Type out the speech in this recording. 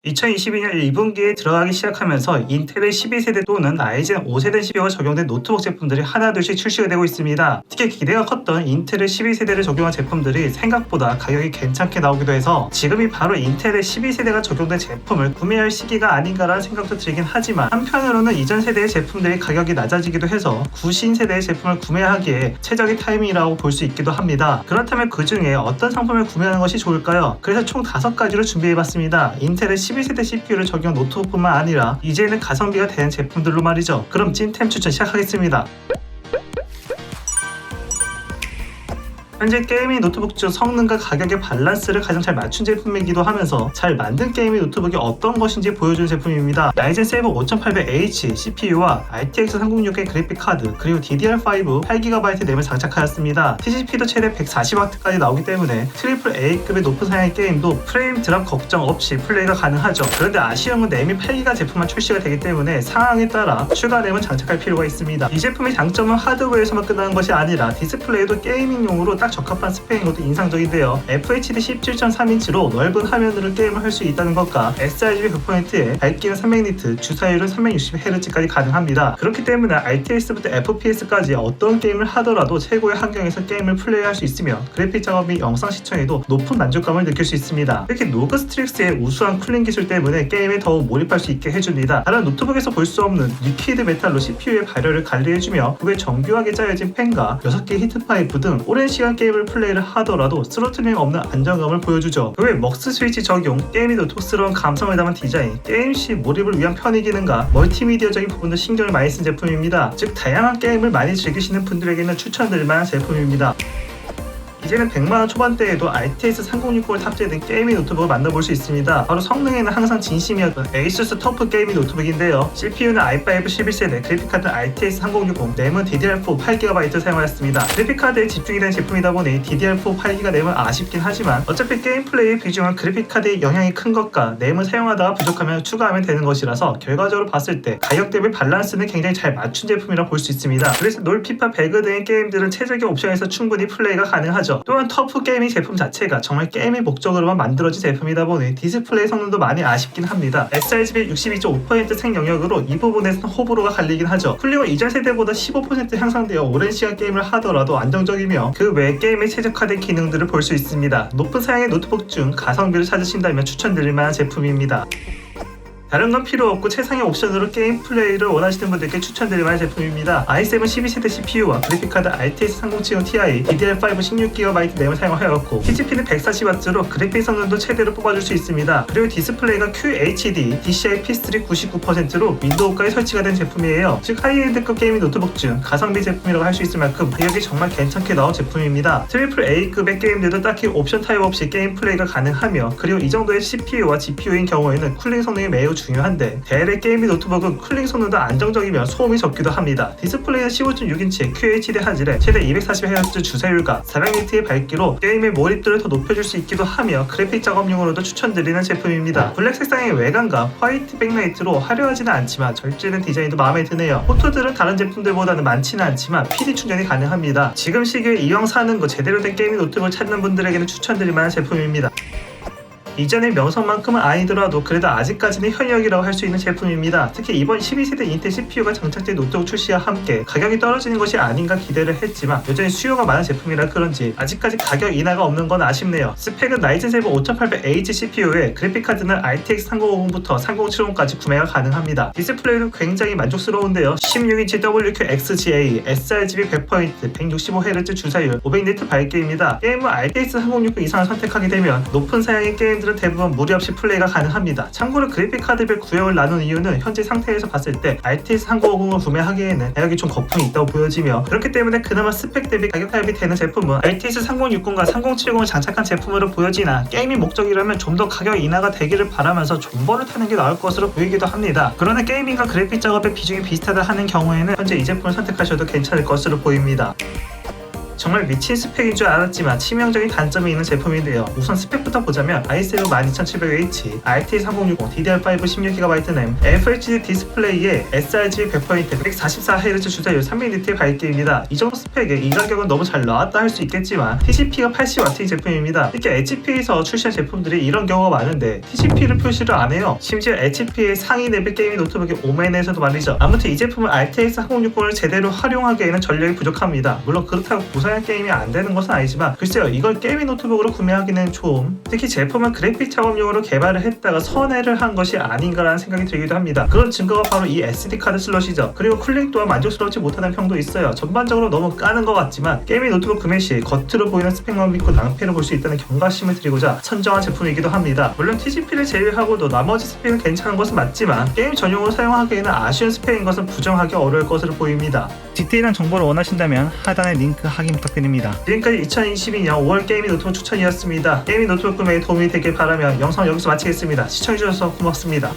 2022년 1분기에 들어가기 시작하면서 인텔의 12세대 또는 라이젠 5세대 CPU가 적용된 노트북 제품들이 하나둘씩 출시가 되고 있습니다. 특히 기대가 컸던 인텔의 12세대를 적용한 제품들이 생각보다 가격이 괜찮게 나오기도 해서 지금이 바로 인텔의 12세대가 적용된 제품을 구매할 시기가 아닌가라는 생각도 들긴 하지만, 한편으로는 이전 세대의 제품들이 가격이 낮아지기도 해서 구신 세대의 제품을 구매하기에 최적의 타이밍이라고 볼 수 있기도 합니다. 그렇다면 그 중에 어떤 상품을 구매하는 것이 좋을까요? 그래서 총 5가지로 준비해봤습니다. 인텔의 12세대 CPU를 적용 노트북뿐만 아니라 이제는 가성비가 되는 제품들로 말이죠. 그럼 찐템 추천 시작하겠습니다. 현재 게이밍 노트북 중 성능과 가격의 밸런스를 가장 잘 맞춘 제품이기도 하면서 잘 만든 게이밍 노트북이 어떤 것인지 보여주는 제품입니다. 라이젠 7 5800H CPU와 RTX 3060의 그래픽 카드, 그리고 DDR5 8GB 램을 장착하였습니다. TDP도 최대 140W까지 나오기 때문에 트리플 A급의 높은 사양의 게임도 프레임 드랍 걱정 없이 플레이가 가능하죠. 그런데 아쉬운 건 램이 8GB 제품만 출시가 되기 때문에 상황에 따라 추가 램은 장착할 필요가 있습니다. 이 제품의 장점은 하드웨어에서만 끝나는 것이 아니라 디스플레이도 게이밍용으로 딱 적합한 스펙인 것도 인상적인데요. FHD 17.3인치로 넓은 화면으로 게임을 할 수 있다는 것과 sRGB 100%에 밝기는 300니트, 주사율은 360Hz까지 가능합니다. 그렇기 때문에 RTX부터 FPS까지 어떤 게임을 하더라도 최고의 환경에서 게임을 플레이할 수 있으며 그래픽 작업 및 영상 시청에도 높은 만족감을 느낄 수 있습니다. 특히 노그 스트릭스의 우수한 쿨링 기술 때문에 게임에 더욱 몰입할 수 있게 해줍니다. 다른 노트북에서 볼 수 없는 리퀴드 메탈로 CPU의 발열을 관리해주며 그 외 정교하게 짜여진 팬과 6개의 히트 파이프 등 오랜 시간 게임을 플레이를 하더라도 스로틀링 없는 안정감을 보여주죠. 그 외 먹스 스위치 적용, 게임이 노트북스러운 감성을 담은 디자인, 게임 시 몰입을 위한 편의 기능과 멀티미디어적인 부분도 신경을 많이 쓴 제품입니다. 즉 다양한 게임을 많이 즐기시는 분들에게는 추천드릴 만한 제품입니다. 이제는 100만원 초반대에도 RTX 3060을 탑재된 게이밍 노트북을 만나볼 수 있습니다. 바로 성능에는 항상 진심이었던 ASUS 터프 게이밍 노트북인데요. CPU는 i5 11세대, 그래픽카드는 RTX 3060, 램은 DDR4 8GB 사용하였습니다. 그래픽카드에 집중이 된 제품이다 보니 DDR4 8GB 램은 아쉽긴 하지만 어차피 게임 플레이의 비중은 그래픽카드의 영향이 큰 것과 램을 사용하다가 부족하면 추가하면 되는 것이라서 결과적으로 봤을 때 가격 대비 밸런스는 굉장히 잘 맞춘 제품이라 볼 수 있습니다. 그래서 롤, 피파, 배그 등의 게임들은 최적의 옵션에서 충분히 플레이가 가능하죠. 또한 터프 게이밍 제품 자체가 정말 게임의 목적으로만 만들어진 제품이다 보니 디스플레이 성능도 많이 아쉽긴 합니다. sRGB 62.5% 생영역으로 이 부분에서는 호불호가 갈리긴 하죠. 쿨링은 이전 세대보다 15% 향상되어 오랜 시간 게임을 하더라도 안정적이며 그 외 게임에 최적화된 기능들을 볼 수 있습니다. 높은 사양의 노트북 중 가성비를 찾으신다면 추천드릴 만한 제품입니다. 다른 건 필요 없고 최상의 옵션으로 게임 플레이를 원하시는 분들께 추천드릴 만한 제품입니다. i7 12세대 CPU와 그래픽카드 RTX 3070 Ti, DDR5 16GB 램을 사용하였고 TDP는 140W로 그래픽 성능도 최대로 뽑아줄 수 있습니다. 그리고 디스플레이가 QHD, DCI P3 99%로 윈도우까지 설치가 된 제품이에요. 즉 하이엔드급 게이밍 노트북 중 가성비 제품이라고 할 수 있을 만큼 가격이 정말 괜찮게 나온 제품입니다. 트리플 A급의 게임들도 딱히 옵션 타입 없이 게임 플레이가 가능하며, 그리고 이 정도의 CPU와 GPU인 경우에는 쿨링 성능이 매우 중요한데 대래 게이밍 노트북은 쿨링 성능도 안정적이며 소음이 적기도 합니다. 디스플레이는 15.6인치의 QHD 화질에 최대 240Hz 주사율과 400니트의 밝기로 게임의 몰입도를 더 높여줄 수 있기도 하며 그래픽 작업용으로도 추천드리는 제품입니다. 블랙 색상의 외관과 화이트 백라이트로 화려하지는 않지만 절제된 디자인도 마음에 드네요. 포토들은 다른 제품들보다는 많지는 않지만 PD 충전이 가능합니다. 지금 시기에 이왕 사는 거 제대로 된 게이밍 노트북을 찾는 분들에게는 추천드릴 만한 제품입니다. 이전의 명성만큼은 아니더라도 그래도 아직까지는 현역이라고 할 수 있는 제품입니다. 특히 이번 12세대 인텔 CPU가 장착된 노트북 출시와 함께 가격이 떨어지는 것이 아닌가 기대를 했지만 여전히 수요가 많은 제품이라 그런지 아직까지 가격 인하가 없는 건 아쉽네요. 스펙은 라이젠 7 5800H CPU에 그래픽카드는 RTX 3050부터 3070까지 구매가 가능합니다. 디스플레이도 굉장히 만족스러운데요. 16인치 WQXGA, sRGB 100%, 165Hz 주사율, 500니트 밝기입니다. 게임은 RTX 3060 이상을 선택하게 되면 높은 사양의 게임들은 대부분 무리 없이 플레이가 가능합니다. 참고로 그래픽카드별 구형을 나눈 이유는 현재 상태에서 봤을 때 RTX 3050을 구매하기에는 가격이 좀 거품이 있다고 보여지며, 그렇기 때문에 그나마 스펙 대비 가격 타입이 되는 제품은 RTX 3060과 3070을 장착한 제품으로 보여지나, 게이밍 목적이라면 좀 더 가격 인하가 되기를 바라면서 존버를 타는 게 나을 것으로 보이기도 합니다. 그러나 게이밍과 그래픽 작업의 비중이 비슷하다 하는 경우에는 현재 이 제품을 선택하셔도 괜찮을 것으로 보입니다. 정말 미친 스펙인 줄 알았지만 치명적인 단점이 있는 제품인데요. 우선 스펙부터 보자면 i7 12700H, RTX 3060, DDR5 16GB 램, FHD 디스플레이에 sRGB 100% 144Hz 주사율 300니트의 밝기입니다. 이 정도 스펙에 이 가격은 너무 잘 나왔다 할 수 있겠지만 TCP가 80W인 제품입니다. 이렇게 HP에서 출시한 제품들이 이런 경우가 많은데 TCP를 표시를 안 해요. 심지어 HP의 상위 레벨 게이밍 노트북이 오멘에서도 말이죠. 아무튼 이 제품은 RTX 3060을 제대로 활용하기에는 전력이 부족합니다. 물론 그렇다고 고사양 게임이 안 되는 것은 아니지만 글쎄요, 이걸 게이밍 노트북으로 구매하기는 좀, 특히 제품은 그래픽 작업용으로 개발을 했다가 선회를 한 것이 아닌가라는 생각이 들기도 합니다. 그런 증거가 바로 이 SD 카드 슬롯이죠. 그리고 쿨링 또한 만족스럽지 못하다는 평도 있어요. 전반적으로 너무 까는 것 같지만 게이밍 노트북 구매 시 겉으로 보이는 스펙만 믿고 낭패를 볼 수 있다는 경각심을 드리고자 선정한 제품이기도 합니다. 물론 TCP를 제외하고도 나머지 스펙은 괜찮은 것은 맞지만 게임 전용으로 사용하기에는 아쉬운 스펙인 것은 부정하기 어려울 것으로 보입니다. 디테일한 정보를 원하신다면 하단에 링크 확인 부탁드립니다. 지금까지 2022년 5월 게이밍 노트북 추천이었습니다. 게이밍 노트북 구매에 도움이 되길 바라며 영상 여기서 마치겠습니다. 시청해주셔서 고맙습니다.